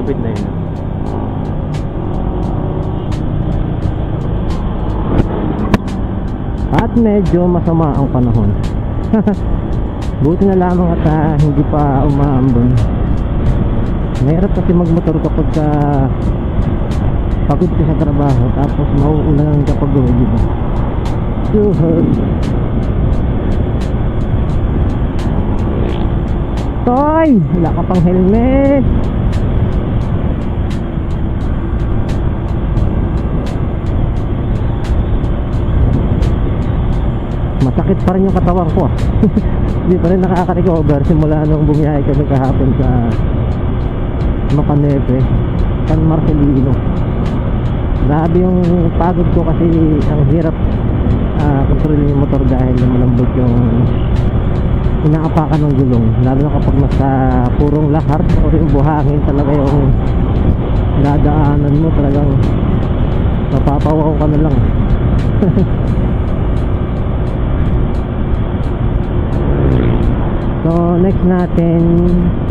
malapit na yun. At medyo masama ang panahon. Buti na lamang at hindi pa umaambon. Mahirap kasi magmotor kapag pagod ka sa trabaho tapos mauulan kapag gawin, diba? Toy! Wala ka pang helmet! Masakit pa rin yung katawan ko ah. Hindi pa rin nakaka-recover simula nung bumiyahe kami kahapon sa Macanepe, San Marcelino. Grabe yung pagod ko kasi ang hirap kontrolin yung motor dahil malambot yung inaapakan ng gulong, lalo na kapag nasa purong lahar o yung buhangin talaga yung dadaanan mo, talagang mapapawaw ka na lang. So next natin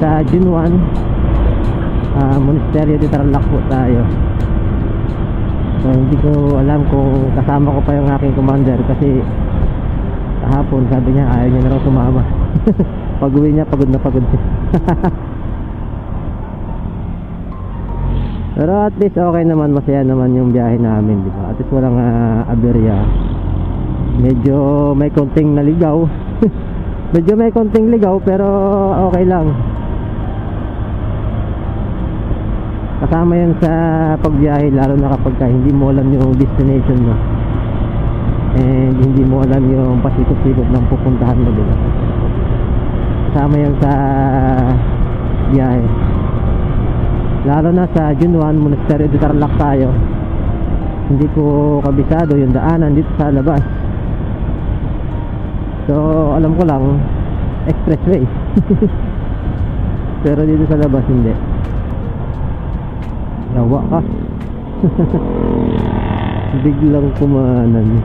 sa June 1, Monasterio de Tarlac po tayo. So hindi ko alam kung kasama ko pa yung aking commander kasi kahapon sabi niya ayaw niya na raw sumama. Pag uwi niya pagod na pagod siya. Pero at least okay naman, masaya naman yung biyahe namin, di ba? At least walang aberya. Medyo may konting naligaw. Medyo may konting ligaw pero okay lang. Kasama yan sa pagbiyahe, lalo na kapag hindi mo alam yung destination mo and hindi mo alam yung pasikot-sikot ng pupuntahan mo, diba? Kasama yan sa biyahe, lalo na sa June 1, Monasterio de Tarlac tayo. Hindi ko kabisado yung daanan dito sa labas, so alam ko lang expressway. Pero dito sa labas hindi. Lawa ka. Biglang kumanan.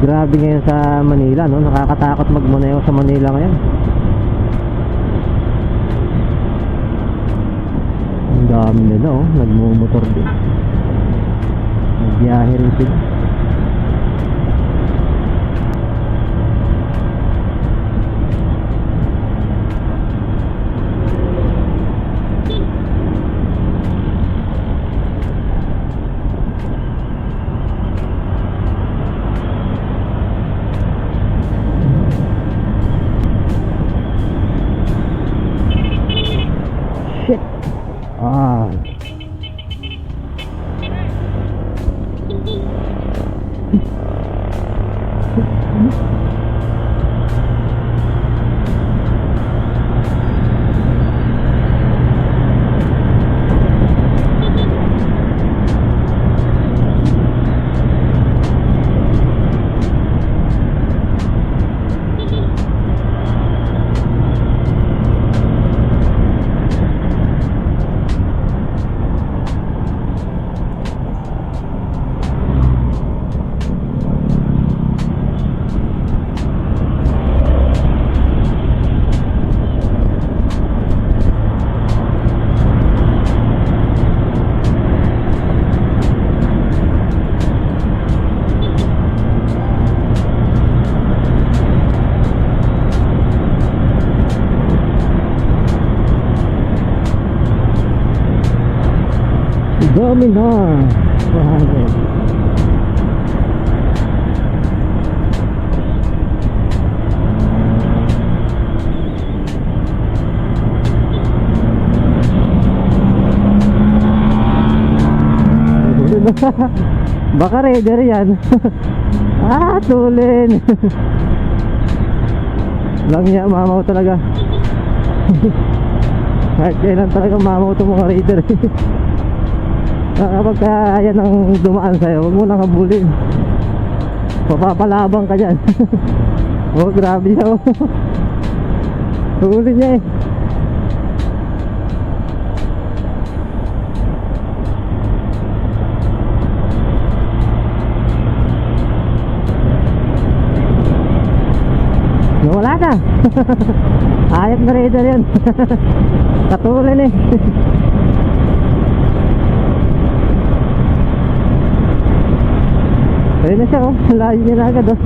Grabe ngayon sa Manila, no? Nakakatakot magmaneho sa Manila ngayon. Ang dami nila, oh. Nagmumotor din. Nagbiyahe rin sila. Dami na. Baka raider yan. Tulin. Lang niya, mamaw talaga. Kahit kailan talaga mamaw itong mga raider. Kapag kaya ang dumaan sa'yo, huwag mo nang habulin. Papapalabang ka dyan. Oh, grabe siya. Huli niya eh. Nawala ka. Ayop na Raider yun. Katulin eh. Ayun na siya oh. Layo niya na agad oh.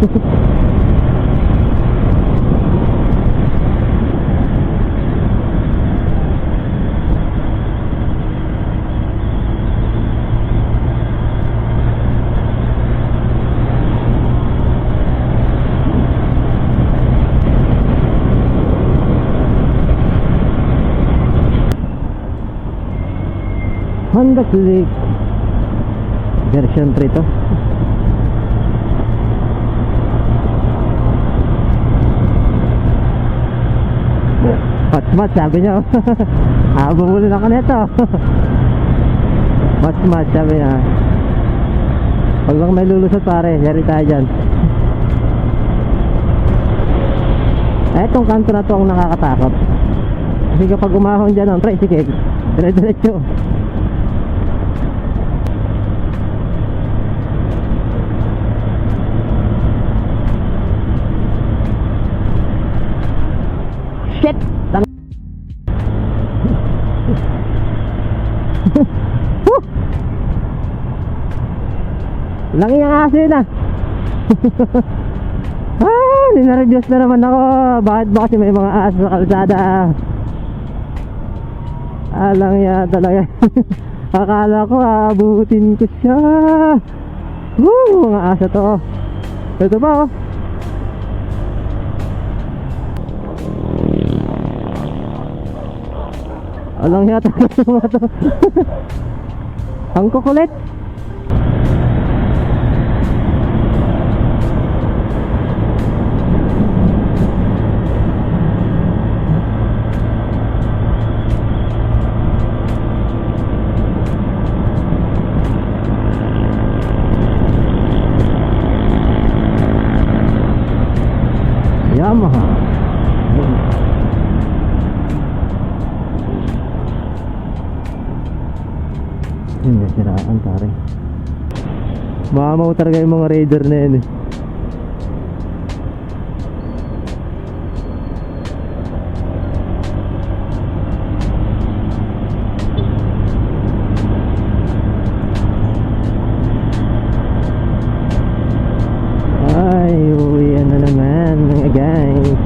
Honda Click version 3 to. Match sabi niya. Bumuli na ka nito. Match sabi niya. Pag lang may lulusot pare, yari tayo dyan. Etong kanto na to ang nakakatakot. Kasi kapag umahon dyan ang tricycle, dire-diretso. Shit! Langi ang aso yun ah. Ninareduce na naman ako. Bakit ba kasi may mga aso sa kalsada? Lang yan talaga. Akala ko abutin ko siya. Mga aso to oh. Ito ba oh. Alang yata mga to. Ang kukulit. Yamaha. Hindi siraan pare. Mamaw talaga yung mga Raider na yun eh. Ay, uwi na naman mga guys.